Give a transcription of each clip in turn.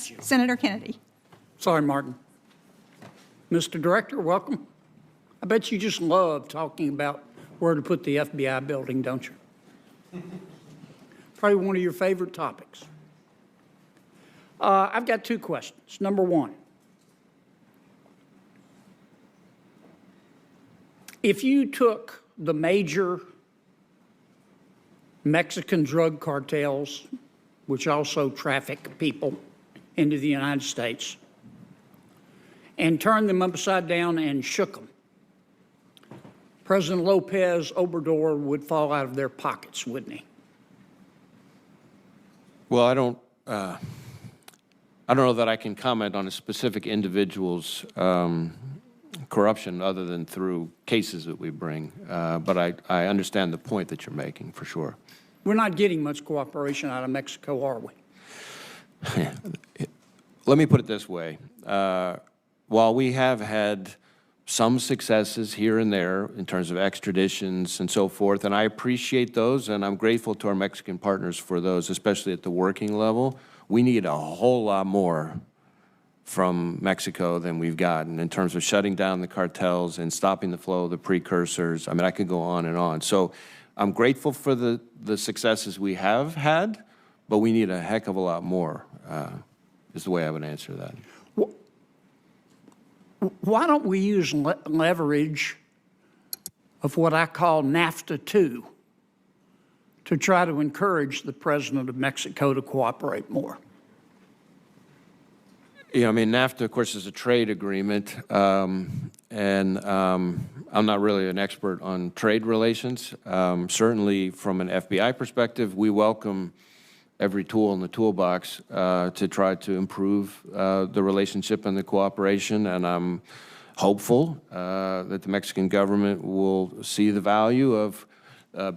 Yes, Senator Kennedy. Sorry, Martin. Mr. Director, welcome. I bet you just love talking about where to put the FBI building, don't you? Probably one of your favorite topics. I've got two questions. Number one, if you took the major Mexican drug cartels, which also traffic people into the United States, and turned them upside down and shook them, President Lopez Obrador would fall out of their pockets, wouldn't he? Well, I don't know that I can comment on a specific individual's corruption other than through cases that we bring, but I understand the point that you're making, for sure. We're not getting much cooperation out of Mexico, are we? Let me put it this way. While we have had some successes here and there in terms of extraditions and so forth, and I appreciate those, and I'm grateful to our Mexican partners for those, especially at the working level, we need a whole lot more from Mexico than we've gotten in terms of shutting down the cartels and stopping the flow of the precursors. I mean, I could go on and on. So I'm grateful for the successes we have had, but we need a heck of a lot more, is the way I would answer that. Why don't we use leverage of what I call NAFTA 2 to try to encourage the president of Mexico to cooperate more? Yeah, I mean, NAFTA, of course, is a trade agreement, and I'm not really an expert on trade relations. Certainly, from an FBI perspective, we welcome every tool in the toolbox to try to improve the relationship and the cooperation, and I'm hopeful that the Mexican government will see the value of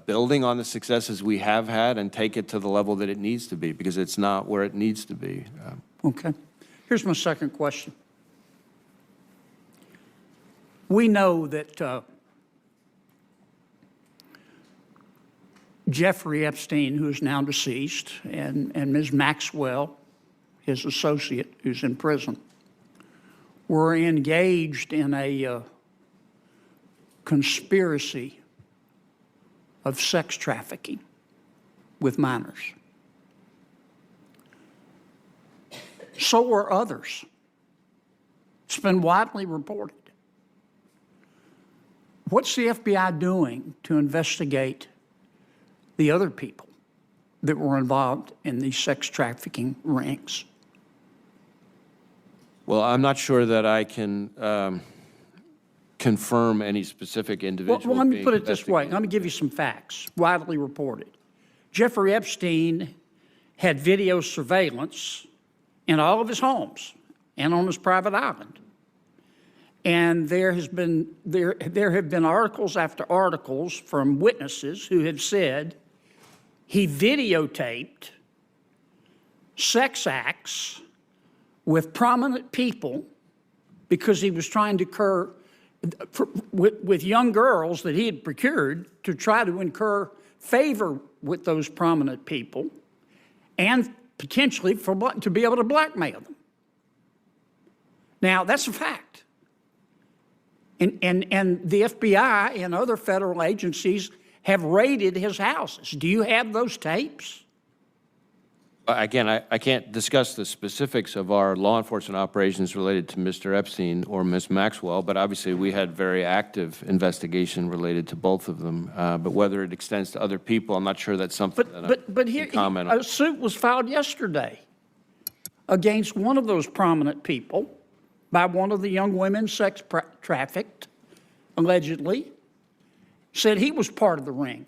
building on the successes we have had and take it to the level that it needs to be, because it's not where it needs to be. Okay. Here's my second question. We know that Jeffrey Epstein, who is now deceased, and Ms. Maxwell, his associate, who's in prison, were engaged in a conspiracy of sex trafficking with minors. So were others. It's been widely reported. What's the FBI doing to investigate the other people that were involved in these sex trafficking rings? Well, I'm not sure that I can confirm any specific individual. Well, let me put it this way. Let me give you some facts, widely reported. Jeffrey Epstein had video surveillance in all of his homes and on his private island. And there have been articles after articles from witnesses who have said he videotaped sex acts with prominent people because he was trying to incur, with young girls that he had procured to try to incur favor with those prominent people and potentially to be able to blackmail them. Now, that's a fact. And the FBI and other federal agencies have raided his houses. Do you have those tapes? Again, I can't discuss the specifics of our law enforcement operations related to Mr. Epstein or Ms. Maxwell, but obviously we had very active investigation related to both of them. But whether it extends to other people, I'm not sure that's something But here, a suit was filed yesterday against one of those prominent people by one of the young women sex trafficked, allegedly, said he was part of the ring.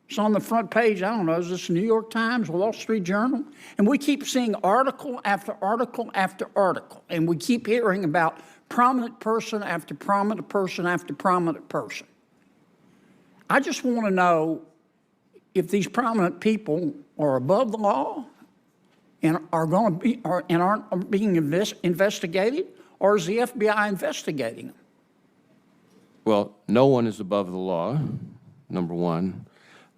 It's on the front page, I don't know, is this the New York Times, Wall Street Journal? And we keep seeing article after article after article, and we keep hearing about prominent person after prominent person after prominent person. I just want to know if these prominent people are above the law and are going to be, and aren't being investigated, or is the FBI investigating them? Well, no one is above the law, number one.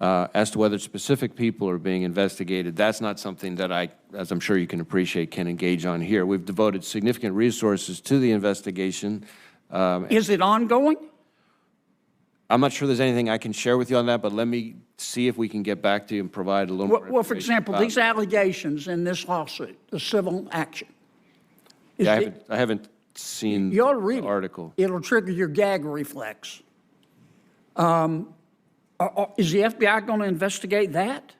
As to whether specific people are being investigated, that's not something that I, as I'm sure you can appreciate, can engage on here. We've devoted significant resources to the investigation. Is it ongoing? I'm not sure there's anything I can share with you on that, but let me see if we can get back to you and provide a little more Well, for information example, about these allegations in this lawsuit, the civil action. is Yeah, it- I haven't seen You ought to read the it. article. It'll trigger your gag reflex. Is the FBI going to investigate that?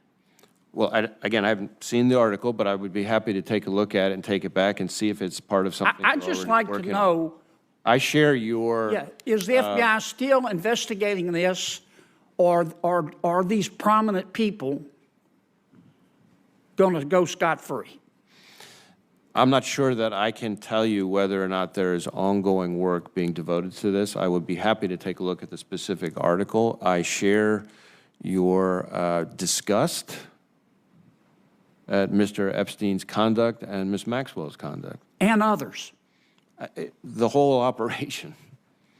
Well, again, I haven't seen the article, but I would be happy to take a look at it and take it back and see if it's part of something I'd we're just already like to working on. know, I share your. yeah, is the FBI still investigating this, or are these prominent people going to go scot-free? I'm not sure that I can tell you whether or not there is ongoing work being devoted to this. I would be happy to take a look at the specific article. I share your disgust at Mr. Epstein's conduct and Ms. Maxwell's conduct. And others. The whole operation.